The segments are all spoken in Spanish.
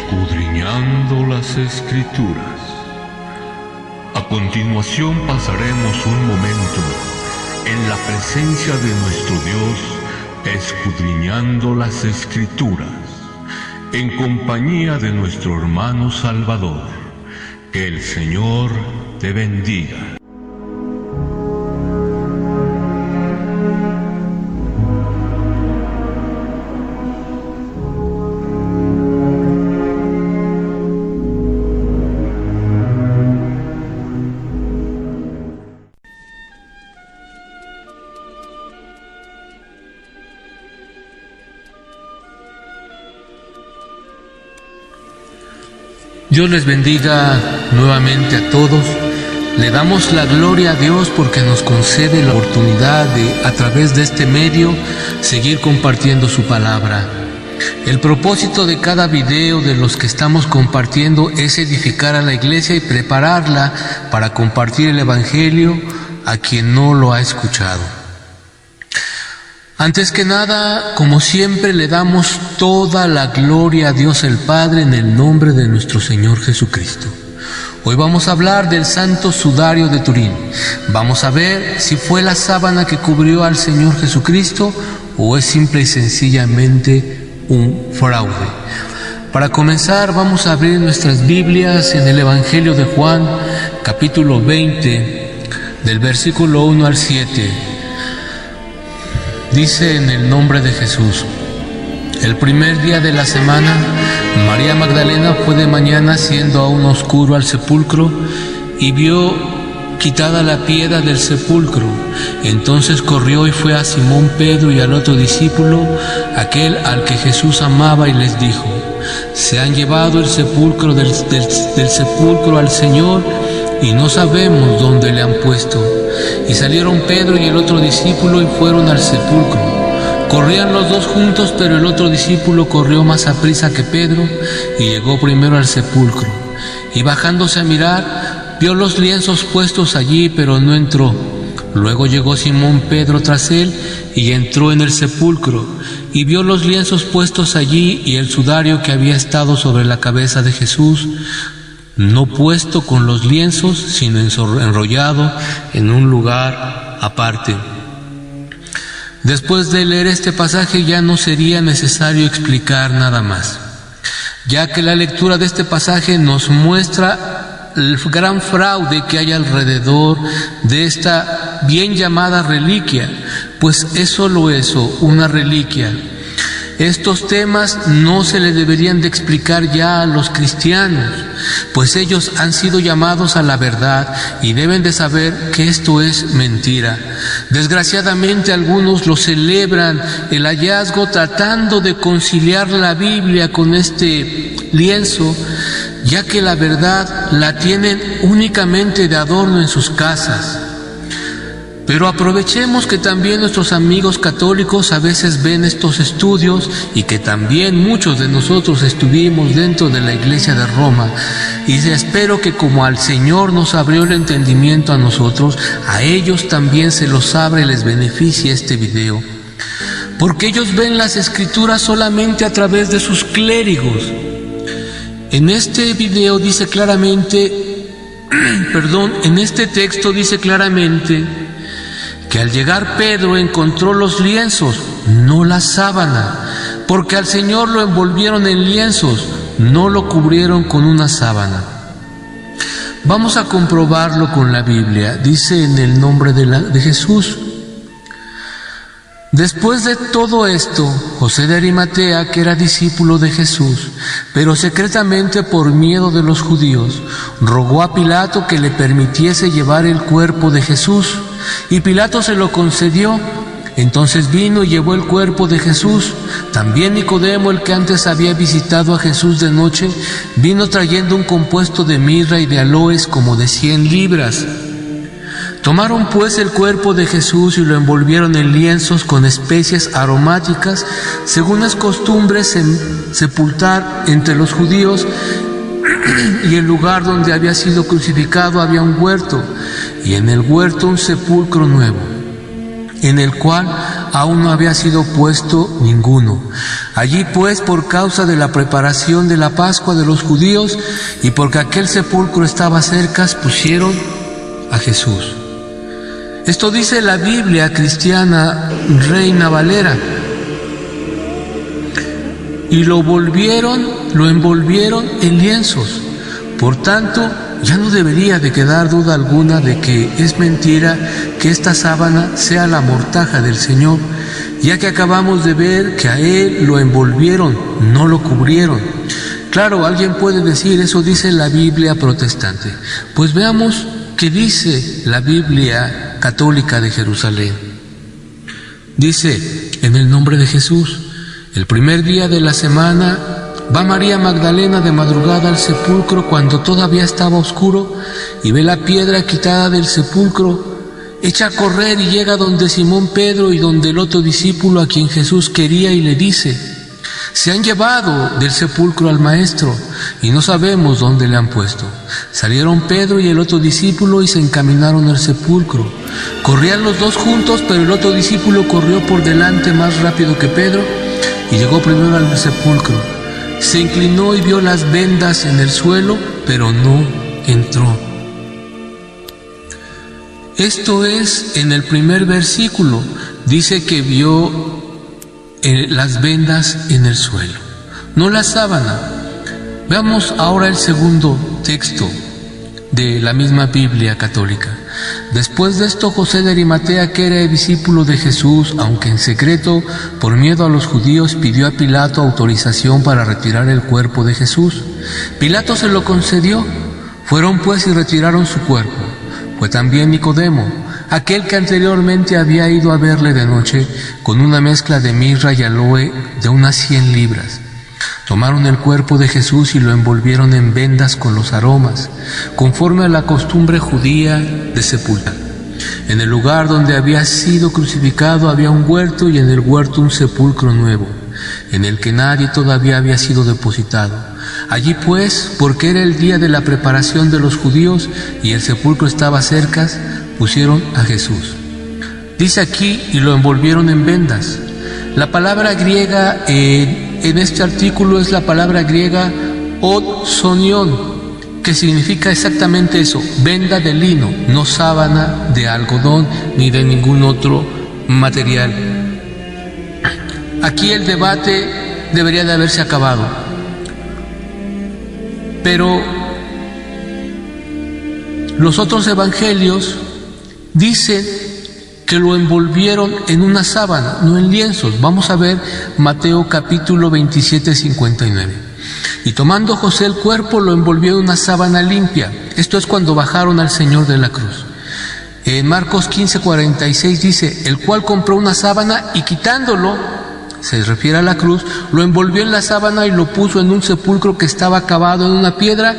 Escudriñando las Escrituras. A continuación pasaremos un momento en la presencia de nuestro Dios, escudriñando las Escrituras, en compañía de nuestro hermano Salvador. Que el Señor te bendiga. Dios les bendiga nuevamente a todos. Le damos la gloria a Dios porque nos concede la oportunidad de, a través de este medio, seguir compartiendo su palabra. El propósito de cada video de los que estamos compartiendo es edificar a la iglesia y prepararla para compartir el Evangelio a quien no lo ha escuchado. Antes que nada, como siempre, le damos toda la gloria a Dios el Padre en el nombre de nuestro Señor Jesucristo. Hoy vamos a hablar del Santo Sudario de Turín. Vamos a ver si fue la sábana que cubrió al Señor Jesucristo o es simple y sencillamente un fraude. Para comenzar, vamos a abrir nuestras Biblias en el Evangelio de Juan, capítulo 20, del versículo 1 al 7. Dice en el nombre de Jesús: el primer día de la semana, María Magdalena fue de mañana, siendo aún oscuro, al sepulcro y vio quitada la piedra del sepulcro. Entonces corrió y fue a Simón Pedro y al otro discípulo, aquel al que Jesús amaba, y les dijo: se han llevado el sepulcro del sepulcro al Señor y no sabemos dónde le han puesto. Y salieron Pedro y el otro discípulo y fueron al sepulcro. Corrían los dos juntos, pero el otro discípulo corrió más aprisa que Pedro y llegó primero al sepulcro. Y bajándose a mirar, vio los lienzos puestos allí, pero no entró. Luego llegó Simón Pedro tras él y entró en el sepulcro y vio los lienzos puestos allí y el sudario que había estado sobre la cabeza de Jesús, no puesto con los lienzos, sino enrollado en un lugar aparte. Después de leer este pasaje ya no sería necesario explicar nada más, ya que la lectura de este pasaje nos muestra el gran fraude que hay alrededor de esta bien llamada reliquia, pues es solo eso, una reliquia. Estos temas no se le deberían de explicar ya a los cristianos, pues ellos han sido llamados a la verdad y deben de saber que esto es mentira. Desgraciadamente algunos lo celebran el hallazgo tratando de conciliar la Biblia con este lienzo, ya que la verdad la tienen únicamente de adorno en sus casas. Pero aprovechemos que también nuestros amigos católicos a veces ven estos estudios y que también muchos de nosotros estuvimos dentro de la iglesia de Roma, y espero que como al Señor nos abrió el entendimiento a nosotros, a ellos también se los abra y les beneficie este video, porque ellos ven las Escrituras solamente a través de sus clérigos. En este video dice claramente, en este texto dice claramente que al llegar Pedro encontró los lienzos, no la sábana, porque al Señor lo envolvieron en lienzos, no lo cubrieron con una sábana. Vamos a comprobarlo con la Biblia. Dice en el nombre de Jesús: después de todo esto, José de Arimatea, que era discípulo de Jesús, pero secretamente por miedo de los judíos, rogó a Pilato que le permitiese llevar el cuerpo de Jesús, y Pilato se lo concedió. Entonces vino y llevó el cuerpo de Jesús. También Nicodemo, el que antes había visitado a Jesús de noche, vino trayendo un compuesto de mirra y de aloes como de 100 libras. Tomaron pues el cuerpo de Jesús y lo envolvieron en lienzos con especias aromáticas, según es costumbre sepultar entre los judíos, y el lugar donde había sido crucificado había un huerto, y en el huerto un sepulcro nuevo, en el cual aún no había sido puesto ninguno. Allí pues, por causa de la preparación de la Pascua de los judíos y porque aquel sepulcro estaba cerca, pusieron a Jesús. Esto dice la Biblia cristiana Reina Valera. Y lo envolvieron en lienzos. Por tanto, ya no debería de quedar duda alguna de que es mentira que esta sábana sea la mortaja del Señor, ya que acabamos de ver que a Él lo envolvieron, no lo cubrieron. Claro, alguien puede decir, eso dice la Biblia protestante. Pues veamos qué dice la Biblia católica de Jerusalén. Dice, en el nombre de Jesús, el primer día de la semana, va María Magdalena de madrugada al sepulcro cuando todavía estaba oscuro y ve la piedra quitada del sepulcro. Echa a correr y llega donde Simón Pedro y donde el otro discípulo a quien Jesús quería y le dice: se han llevado del sepulcro al maestro y no sabemos dónde le han puesto. Salieron Pedro y el otro discípulo y se encaminaron al sepulcro. Corrían los dos juntos, pero el otro discípulo corrió por delante más rápido que Pedro y llegó primero al sepulcro. Se inclinó y vio las vendas en el suelo, pero no entró. Esto es en el primer versículo. Dice que vio las vendas en el suelo, no la sábana. Veamos ahora el segundo texto de la misma Biblia católica. Después de esto, José de Arimatea, que era discípulo de Jesús, aunque en secreto, por miedo a los judíos, pidió a Pilato autorización para retirar el cuerpo de Jesús. Pilato se lo concedió. Fueron pues y retiraron su cuerpo. Fue también Nicodemo, aquel que anteriormente había ido a verle de noche, con una mezcla de mirra y aloe de unas 100 libras. Tomaron el cuerpo de Jesús y lo envolvieron en vendas con los aromas, conforme a la costumbre judía de sepultar. En el lugar donde había sido crucificado había un huerto, y en el huerto un sepulcro nuevo, en el que nadie todavía había sido depositado. Allí pues, porque era el día de la preparación de los judíos y el sepulcro estaba cerca, pusieron a Jesús. Dice aquí, y lo envolvieron en vendas. La palabra griega en este artículo es la palabra griega odsonion, que significa exactamente eso: venda de lino, no sábana de algodón ni de ningún otro material. Aquí el debate debería de haberse acabado, pero los otros evangelios dicen que lo envolvieron en una sábana, no en lienzos. Vamos a ver Mateo capítulo 27, 59. Y tomando José el cuerpo, lo envolvió en una sábana limpia. Esto es cuando bajaron al Señor de la cruz. En Marcos 15, 46 dice: el cual compró una sábana y quitándolo, se refiere a la cruz, lo envolvió en la sábana y lo puso en un sepulcro que estaba cavado en una piedra,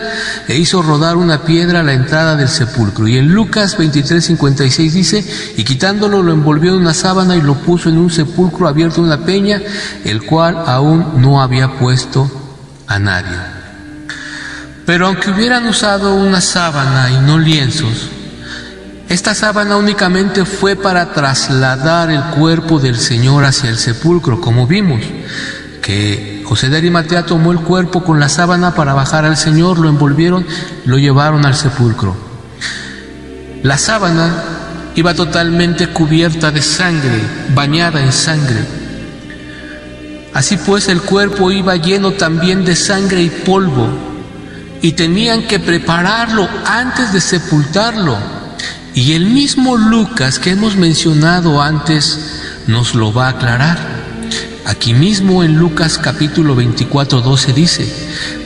e hizo rodar una piedra a la entrada del sepulcro. Y en Lucas 23:56 dice: y quitándolo, lo envolvió en una sábana y lo puso en un sepulcro abierto en una peña, el cual aún no había puesto a nadie. Pero aunque hubieran usado una sábana y no lienzos, esta sábana únicamente fue para trasladar el cuerpo del Señor hacia el sepulcro, como vimos, que José de Arimatea tomó el cuerpo con la sábana para bajar al Señor, lo envolvieron, lo llevaron al sepulcro. La sábana iba totalmente cubierta de sangre, bañada en sangre. Así pues, el cuerpo iba lleno también de sangre y polvo, y tenían que prepararlo antes de sepultarlo. Y el mismo Lucas que hemos mencionado antes nos lo va a aclarar. Aquí mismo en Lucas capítulo 24, 12 dice: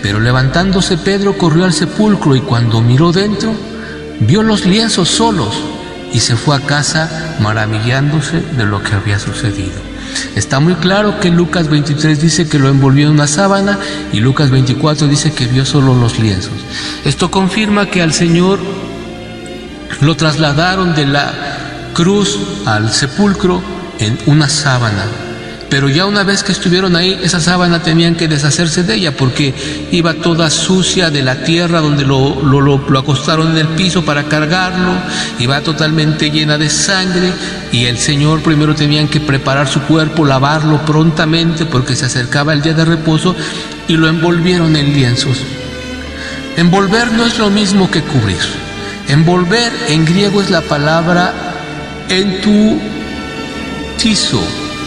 pero levantándose Pedro corrió al sepulcro, y cuando miró dentro, vio los lienzos solos, y se fue a casa maravillándose de lo que había sucedido. Está muy claro que Lucas 23 dice que lo envolvió en una sábana, y Lucas 24 dice que vio solo los lienzos. Esto confirma que al Señor lo trasladaron de la cruz al sepulcro en una sábana, pero ya una vez que estuvieron ahí, esa sábana tenían que deshacerse de ella porque iba toda sucia de la tierra donde lo acostaron en el piso para cargarlo, iba totalmente llena de sangre, y el Señor primero tenían que preparar su cuerpo, lavarlo prontamente porque se acercaba el día de reposo, y lo envolvieron en lienzos. Envolver no es lo mismo que cubrir. Envolver en griego es la palabra entutizo,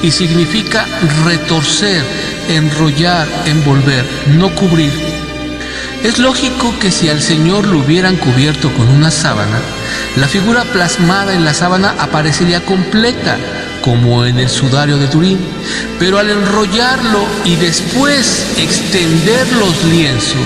y significa retorcer, enrollar, envolver, no cubrir. Es lógico que si al Señor lo hubieran cubierto con una sábana, la figura plasmada en la sábana aparecería completa, como en el sudario de Turín. Pero al enrollarlo y después extender los lienzos,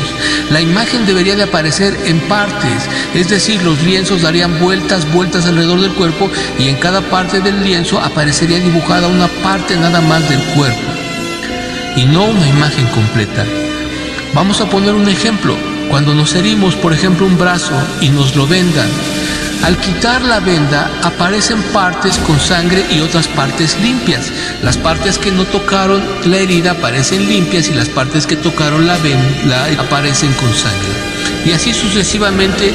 la imagen debería de aparecer en partes, es decir, los lienzos darían vueltas alrededor del cuerpo, y en cada parte del lienzo aparecería dibujada una parte nada más del cuerpo, y no una imagen completa. Vamos a poner un ejemplo. Cuando nos herimos, por ejemplo, un brazo y nos lo vendan, al quitar la venda aparecen partes con sangre y otras partes limpias. Las partes que no tocaron la herida aparecen limpias, y las partes que tocaron la venda aparecen con sangre. Y así sucesivamente.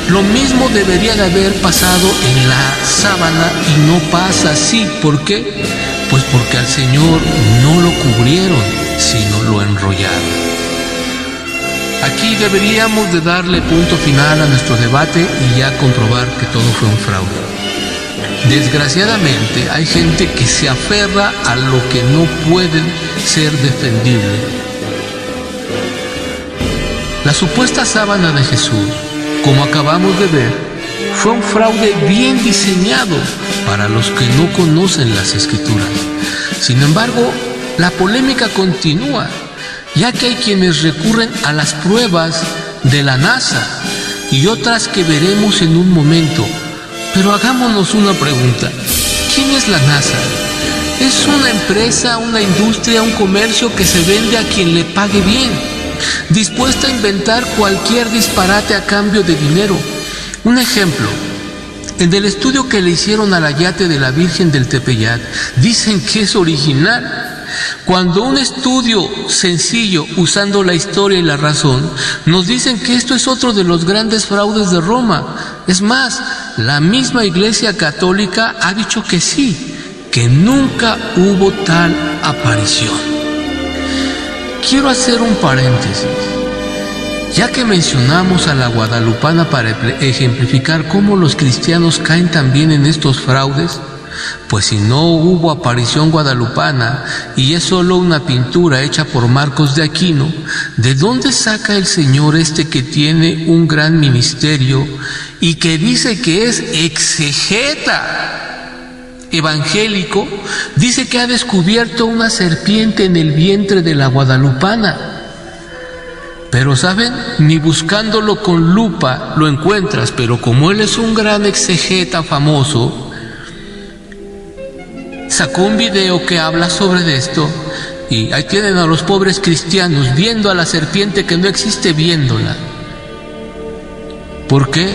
Lo mismo debería de haber pasado en la sábana, y no pasa así. ¿Por qué? Pues porque al Señor no lo cubrieron, sino lo enrollaron. Aquí deberíamos de darle punto final a nuestro debate y ya comprobar que todo fue un fraude. Desgraciadamente hay gente que se aferra a lo que no puede ser defendible. La supuesta sábana de Jesús, como acabamos de ver, fue un fraude bien diseñado para los que no conocen las Escrituras. Sin embargo, la polémica continúa, ya que hay quienes recurren a las pruebas de la NASA y otras que veremos en un momento. Pero hagámonos una pregunta: ¿quién es la NASA? Es una empresa, una industria, un comercio que se vende a quien le pague bien, dispuesta a inventar cualquier disparate a cambio de dinero. Un ejemplo: en el estudio que le hicieron al yate de la Virgen del Tepeyac, dicen que es original, cuando un estudio sencillo, usando la historia y la razón, nos dicen que esto es otro de los grandes fraudes de Roma. Es más, la misma Iglesia Católica ha dicho que sí, que nunca hubo tal aparición. Quiero hacer un paréntesis, ya que mencionamos a la guadalupana para ejemplificar cómo los cristianos caen también en estos fraudes. Pues si no hubo aparición guadalupana y es solo una pintura hecha por Marcos de Aquino, ¿de dónde saca el Señor que tiene un gran ministerio y que dice que es exegeta evangélico? Dice que ha descubierto una serpiente en el vientre de la guadalupana. Pero ¿saben? Ni buscándolo con lupa lo encuentras, pero como él es un gran exegeta famoso, sacó un video que habla sobre esto, y ahí tienen a los pobres cristianos viendo a la serpiente que no existe, viéndola. ¿Por qué?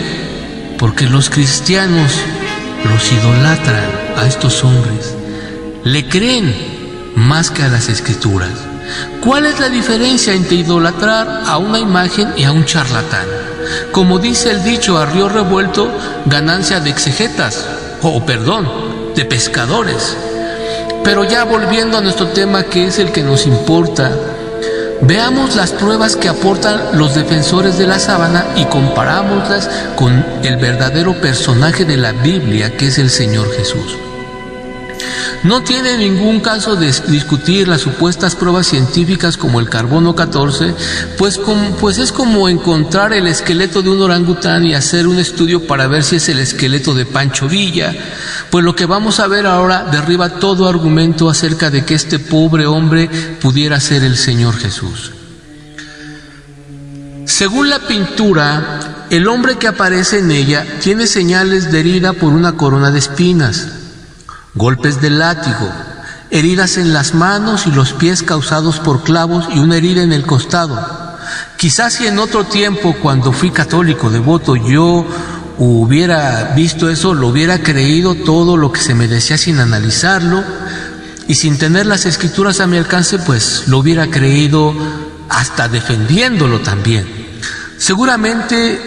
Porque los cristianos los idolatran a estos hombres, le creen más que a las Escrituras. ¿Cuál es la diferencia entre idolatrar a una imagen y a un charlatán? Como dice el dicho, a río revuelto, ganancia de exegetas, de pescadores. Pero ya volviendo a nuestro tema, que es el que nos importa, veamos las pruebas que aportan los defensores de la sábana y comparámoslas con el verdadero personaje de la Biblia, que es el Señor Jesús. No tiene ningún caso de discutir las supuestas pruebas científicas como el carbono 14, pues es como encontrar el esqueleto de un orangután y hacer un estudio para ver si es el esqueleto de Pancho Villa. Pues lo que vamos a ver ahora derriba todo argumento acerca de que este pobre hombre pudiera ser el Señor Jesús. Según la pintura, el hombre que aparece en ella tiene señales de herida por una corona de espinas, golpes de látigo, heridas en las manos y los pies causados por clavos y una herida en el costado. Quizás si en otro tiempo, cuando fui católico devoto, yo hubiera visto eso, lo hubiera creído todo lo que se me decía sin analizarlo, y sin tener las escrituras a mi alcance, pues lo hubiera creído hasta defendiéndolo también. Seguramente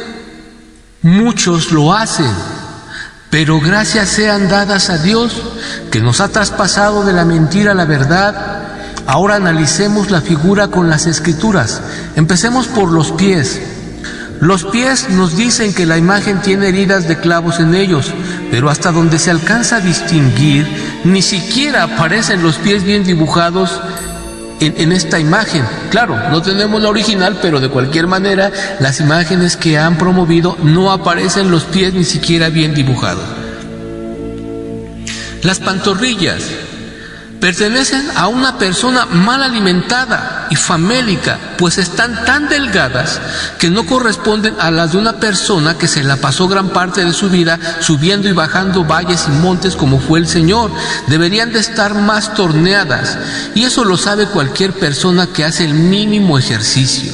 muchos lo hacen, pero gracias sean dadas a Dios que nos ha traspasado de la mentira a la verdad. Ahora analicemos la figura con las escrituras. Empecemos por los pies. Los pies nos dicen que la imagen tiene heridas de clavos en ellos, pero hasta donde se alcanza a distinguir, ni siquiera aparecen los pies bien dibujados en esta imagen. Claro, no tenemos la original, pero de cualquier manera, las imágenes que han promovido no aparecen los pies ni siquiera bien dibujados. Las pantorrillas pertenecen a una persona mal alimentada y famélica, pues están tan delgadas que no corresponden a las de una persona que se la pasó gran parte de su vida subiendo y bajando valles y montes como fue el Señor. Deberían de estar más torneadas, y eso lo sabe cualquier persona que hace el mínimo ejercicio.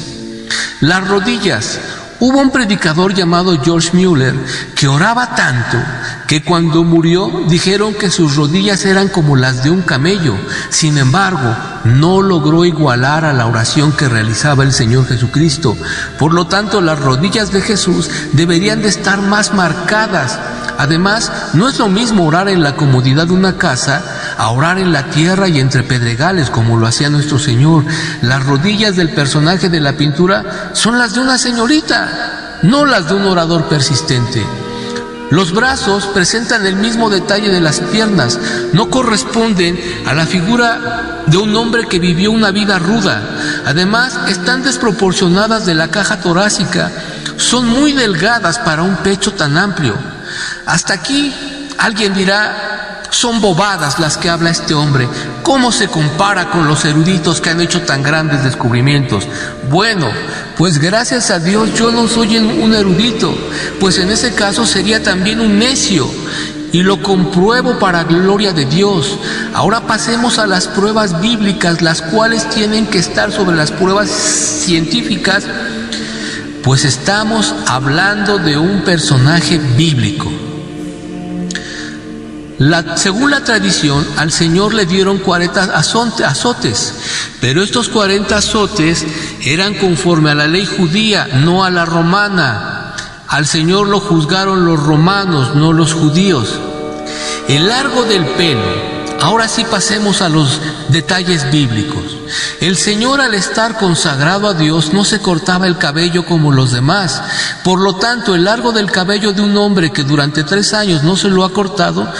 Las rodillas. Hubo un predicador llamado George Mueller que oraba tanto que cuando murió dijeron que sus rodillas eran como las de un camello. Sin embargo, no logró igualar a la oración que realizaba el Señor Jesucristo. Por lo tanto, las rodillas de Jesús deberían de estar más marcadas. Además, no es lo mismo orar en la comodidad de una casa a orar en la tierra y entre pedregales como lo hacía nuestro Señor. Las rodillas del personaje de la pintura son las de una señorita, no las de un orador persistente. Los brazos presentan el mismo detalle de las piernas, no corresponden a la figura de un hombre que vivió una vida ruda. Además, están desproporcionadas de la caja torácica, son muy delgadas para un pecho tan amplio. Hasta aquí alguien dirá: son bobadas las que habla este hombre. ¿Cómo se compara con los eruditos que han hecho tan grandes descubrimientos? Bueno, pues gracias a Dios yo no soy un erudito, pues en ese caso sería también un necio, y lo compruebo para gloria de Dios. Ahora pasemos a las pruebas bíblicas, las cuales tienen que estar sobre las pruebas científicas, pues estamos hablando de un personaje bíblico. Según la tradición, al Señor le dieron 40 azotes, pero estos 40 azotes eran conforme a la ley judía, no a la romana. Al Señor lo juzgaron los romanos, no los judíos. El largo del pelo. Ahora sí pasemos a los detalles bíblicos. El Señor, al estar consagrado a Dios, no se cortaba el cabello como los demás. Por lo tanto, el largo del cabello de un hombre que durante 3 años no se lo ha cortado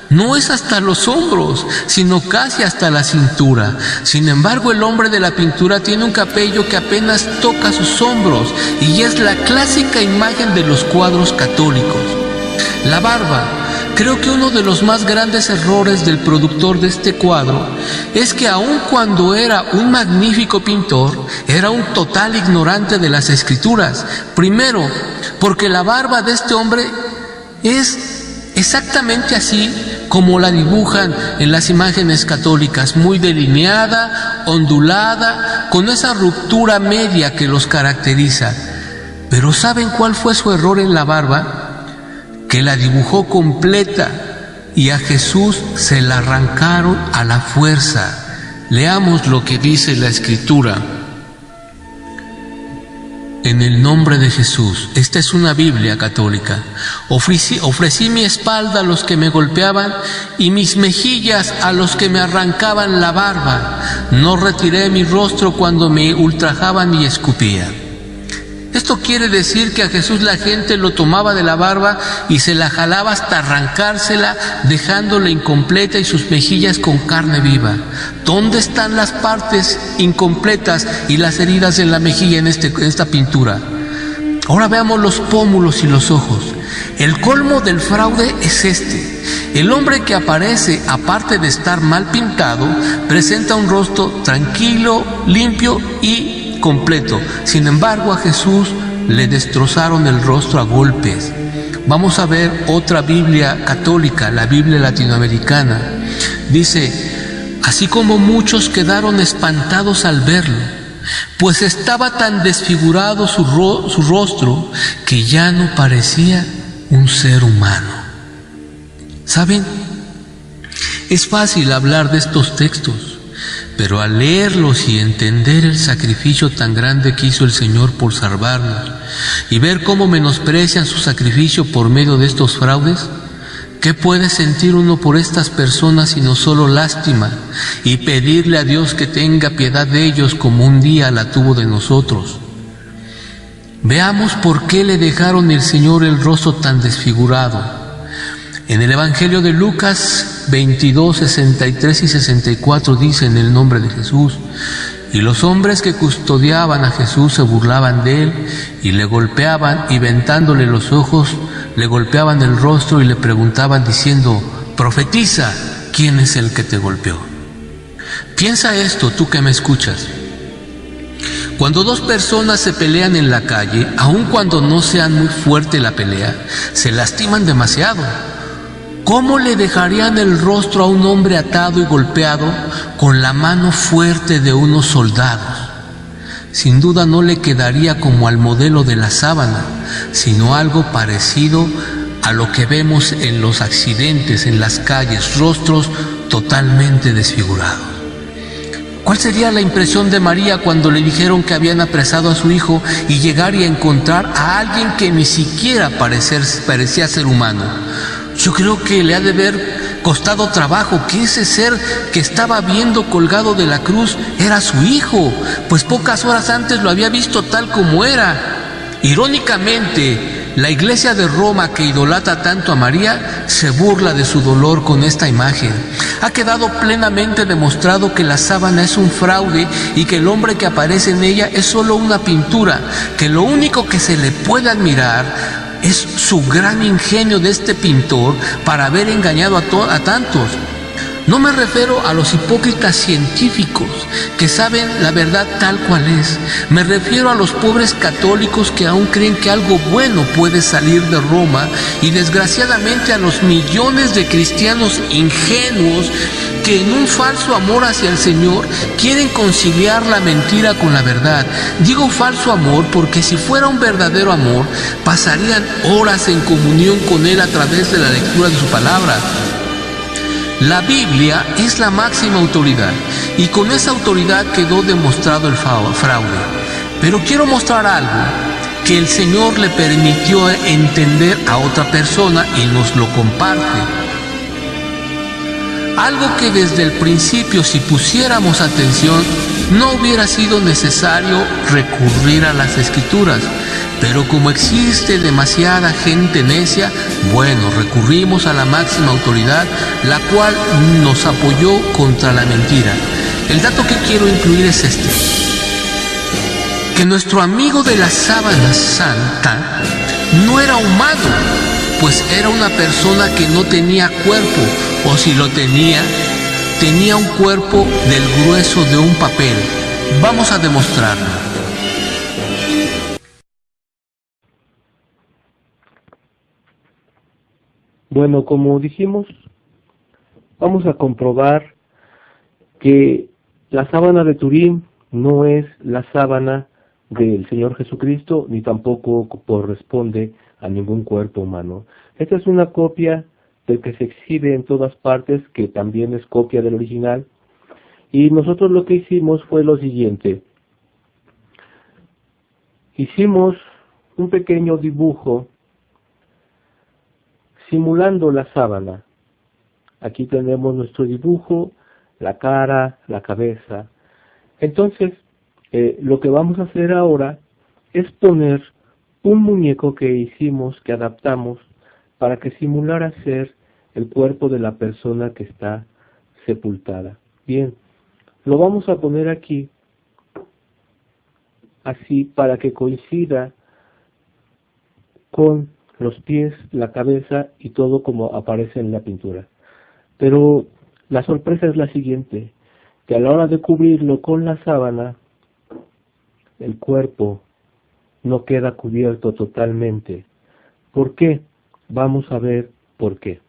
no es hasta los hombros, sino casi hasta la cintura. Sin embargo, el hombre de la pintura tiene un cabello que apenas toca sus hombros, y es la clásica imagen de los cuadros católicos. La barba. Creo que uno de los más grandes errores del productor de este cuadro es que aun cuando era un magnífico pintor, era un total ignorante de las escrituras. Primero, porque la barba de este hombre es exactamente así como la dibujan en las imágenes católicas, muy delineada, ondulada, con esa ruptura media que los caracteriza. Pero ¿saben cuál fue su error en la barba? Que la dibujó completa, y a Jesús se la arrancaron a la fuerza. Leamos lo que dice la Escritura. En el nombre de Jesús. Esta es una Biblia católica. Ofrecí mi espalda a los que me golpeaban y mis mejillas a los que me arrancaban la barba. No retiré mi rostro cuando me ultrajaban y escupían. Esto quiere decir que a Jesús la gente lo tomaba de la barba y se la jalaba hasta arrancársela, dejándola incompleta y sus mejillas con carne viva. ¿Dónde están las partes incompletas y las heridas en la mejilla en esta pintura? Ahora veamos los pómulos y los ojos. El colmo del fraude es este. El hombre que aparece, aparte de estar mal pintado, presenta un rostro tranquilo, limpio y completo. Sin embargo, a Jesús le destrozaron el rostro a golpes. Vamos a ver otra Biblia católica, la Biblia latinoamericana. Dice: así como muchos quedaron espantados al verlo, pues estaba tan desfigurado su rostro que ya no parecía un ser humano. ¿Saben? Es fácil hablar de estos textos, pero al leerlos y entender el sacrificio tan grande que hizo el Señor por salvarnos, y ver cómo menosprecian su sacrificio por medio de estos fraudes, ¿qué puede sentir uno por estas personas sino solo lástima y pedirle a Dios que tenga piedad de ellos como un día la tuvo de nosotros? Veamos por qué le dejaron el Señor el rostro tan desfigurado. En el Evangelio de Lucas 22, 63 y 64 dice en el nombre de Jesús: y los hombres que custodiaban a Jesús se burlaban de él y le golpeaban, y ventándole los ojos le golpeaban el rostro y le preguntaban diciendo: profetiza, ¿quién es el que te golpeó? Piensa esto, tú que me escuchas. Cuando dos personas se pelean en la calle, aun cuando no sea muy fuerte la pelea, se lastiman demasiado. ¿Cómo le dejarían el rostro a un hombre atado y golpeado con la mano fuerte de unos soldados? Sin duda no le quedaría como al modelo de la sábana, sino algo parecido a lo que vemos en los accidentes en las calles, rostros totalmente desfigurados. ¿Cuál sería la impresión de María cuando le dijeron que habían apresado a su hijo y llegar y encontrar a alguien que ni siquiera parecía ser humano? Yo creo que le ha de haber costado trabajo que ese ser que estaba viendo colgado de la cruz era su hijo, pues pocas horas antes lo había visto tal como era. Irónicamente, la Iglesia de Roma, que idolatra tanto a María, se burla de su dolor con esta imagen. Ha quedado plenamente demostrado que la sábana es un fraude y que el hombre que aparece en ella es solo una pintura, que lo único que se le puede admirar es su gran ingenio de este pintor para haber engañado a tantos. No me refiero a los hipócritas científicos que saben la verdad tal cual es. Me refiero a los pobres católicos que aún creen que algo bueno puede salir de Roma, y desgraciadamente a los millones de cristianos ingenuos que en un falso amor hacia el Señor quieren conciliar la mentira con la verdad. Digo falso amor porque si fuera un verdadero amor, pasarían horas en comunión con Él a través de la lectura de su palabra. La Biblia es la máxima autoridad, y con esa autoridad quedó demostrado el fraude. Pero quiero mostrar algo que el Señor le permitió entender a otra persona y nos lo comparte. Algo que desde el principio, si pusiéramos atención, no hubiera sido necesario recurrir a las Escrituras. Pero como existe demasiada gente necia, bueno, recurrimos a la máxima autoridad, la cual nos apoyó contra la mentira. El dato que quiero incluir es este: que nuestro amigo de la sábana santa no era humano, pues era una persona que no tenía cuerpo, o si lo tenía, tenía un cuerpo del grueso de un papel. Vamos a demostrarlo. Bueno, como dijimos, vamos a comprobar que la sábana de Turín no es la sábana del Señor Jesucristo, ni tampoco corresponde a ningún cuerpo humano. Esta es una copia del que se exhibe en todas partes, que también es copia del original, y nosotros lo que hicimos fue lo siguiente. Hicimos un pequeño dibujo simulando la sábana. Aquí tenemos nuestro dibujo, la cara, la cabeza. Entonces, lo que vamos a hacer ahora es poner un muñeco que hicimos, que adaptamos, para que simulara ser el cuerpo de la persona que está sepultada. Bien, lo vamos a poner aquí, así, para que coincida con los pies, la cabeza y todo como aparece en la pintura. Pero la sorpresa es la siguiente, que a la hora de cubrirlo con la sábana, el cuerpo no queda cubierto totalmente. ¿Por qué? Vamos a ver por qué.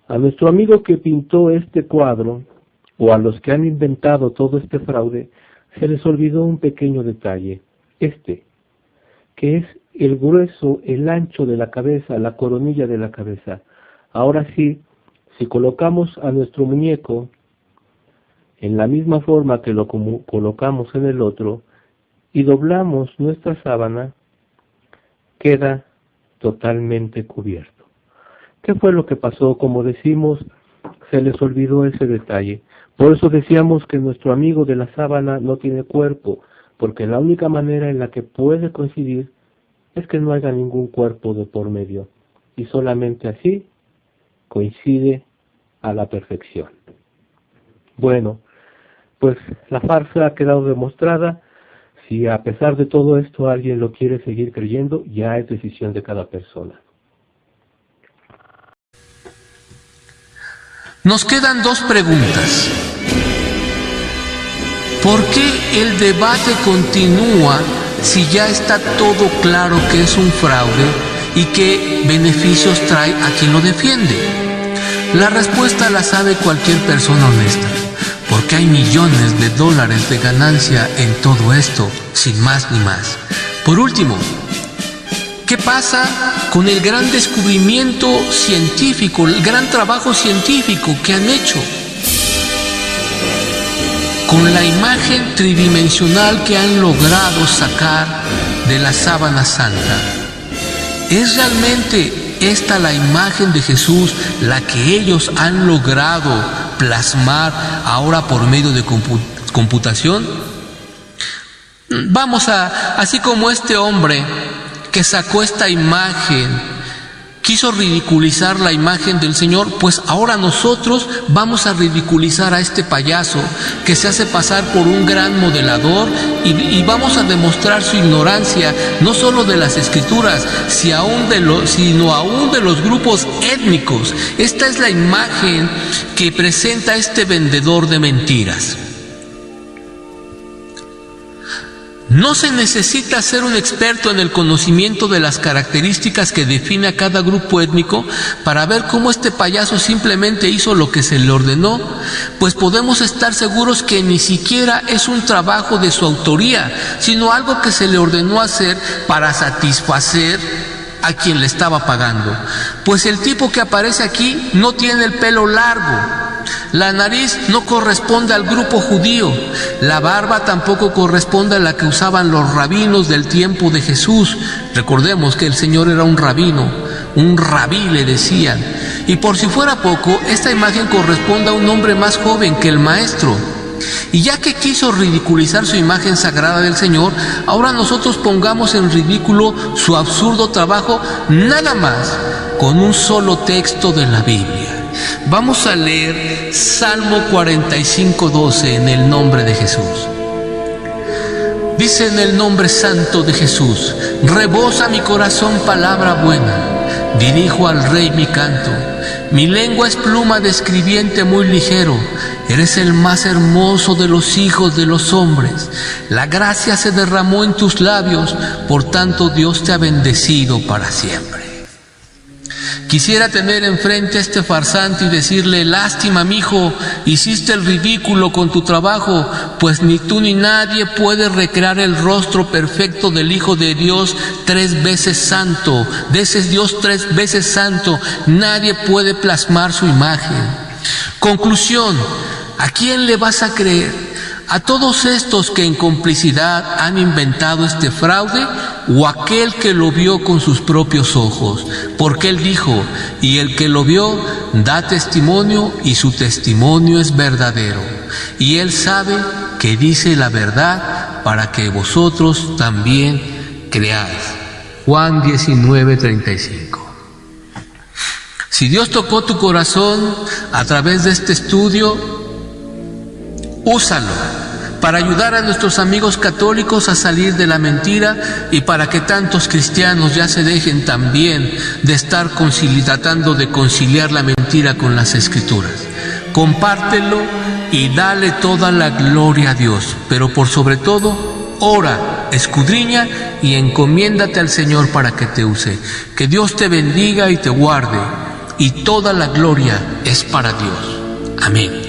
A nuestro amigo que pintó este cuadro, o a los que han inventado todo este fraude, se les olvidó un pequeño detalle, que es el grueso, el ancho de la cabeza, la coronilla de la cabeza. Ahora sí, si colocamos a nuestro muñeco en la misma forma que lo colocamos en el otro y doblamos nuestra sábana, queda totalmente cubierto. ¿Qué fue lo que pasó? Como decimos, se les olvidó ese detalle. Por eso decíamos que nuestro amigo de la sábana no tiene cuerpo, porque la única manera en la que puede coincidir es que no haya ningún cuerpo de por medio, y solamente así coincide a la perfección. Bueno, pues la farsa ha quedado demostrada. Si a pesar de todo esto alguien lo quiere seguir creyendo, ya es decisión de cada persona. Nos quedan dos preguntas. ¿Por qué el debate continúa si ya está todo claro que es un fraude y qué beneficios trae a quien lo defiende? La respuesta la sabe cualquier persona honesta, porque hay millones de dólares de ganancia en todo esto, sin más ni más. Por último, ¿qué pasa con el gran descubrimiento científico, el gran trabajo científico que han hecho? Con la imagen tridimensional que han logrado sacar de la sábana santa. ¿Es realmente esta la imagen de Jesús la que ellos han logrado plasmar ahora por medio de computación? Así como este hombre que sacó esta imagen quiso ridiculizar la imagen del Señor, pues ahora nosotros vamos a ridiculizar a este payaso que se hace pasar por un gran modelador y vamos a demostrar su ignorancia, no solo de las Escrituras, sino aún de los grupos étnicos. Esta es la imagen que presenta este vendedor de mentiras. No se necesita ser un experto en el conocimiento de las características que define a cada grupo étnico para ver cómo este payaso simplemente hizo lo que se le ordenó, pues podemos estar seguros que ni siquiera es un trabajo de su autoría, sino algo que se le ordenó hacer para satisfacer a quien le estaba pagando. Pues el tipo que aparece aquí no tiene el pelo largo, la nariz no corresponde al grupo judío, la barba tampoco corresponde a la que usaban los rabinos del tiempo de Jesús. Recordemos que el Señor era un rabino, un rabí le decían. Y por si fuera poco, esta imagen corresponde a un hombre más joven que el maestro. Y ya que quiso ridiculizar su imagen sagrada del Señor, ahora nosotros pongamos en ridículo su absurdo trabajo nada más con un solo texto de la Biblia. Vamos a leer Salmo 45:12 en el nombre de Jesús. Dice en el nombre santo de Jesús: rebosa mi corazón palabra buena, dirijo al Rey mi canto. Mi lengua es pluma de escribiente muy ligero. Eres el más hermoso de los hijos de los hombres. La gracia se derramó en tus labios, por tanto Dios te ha bendecido para siempre. Quisiera tener enfrente a este farsante y decirle: lástima, mijo, hiciste el ridículo con tu trabajo, pues ni tú ni nadie puede recrear el rostro perfecto del Hijo de Dios 3 veces santo, de ese Dios 3 veces santo. Nadie puede plasmar su imagen. Conclusión: ¿a quién le vas a creer? ¿A todos estos que en complicidad han inventado este fraude, o aquel que lo vio con sus propios ojos? Porque él dijo: y el que lo vio da testimonio, y su testimonio es verdadero, y él sabe que dice la verdad para que vosotros también creáis. Juan 19:35. Si Dios tocó tu corazón a través de este estudio, úsalo para ayudar a nuestros amigos católicos a salir de la mentira y para que tantos cristianos ya se dejen también de estar tratando de conciliar la mentira con las Escrituras. Compártelo y dale toda la gloria a Dios, pero por sobre todo, ora, escudriña y encomiéndate al Señor para que te use. Que Dios te bendiga y te guarde, y toda la gloria es para Dios. Amén.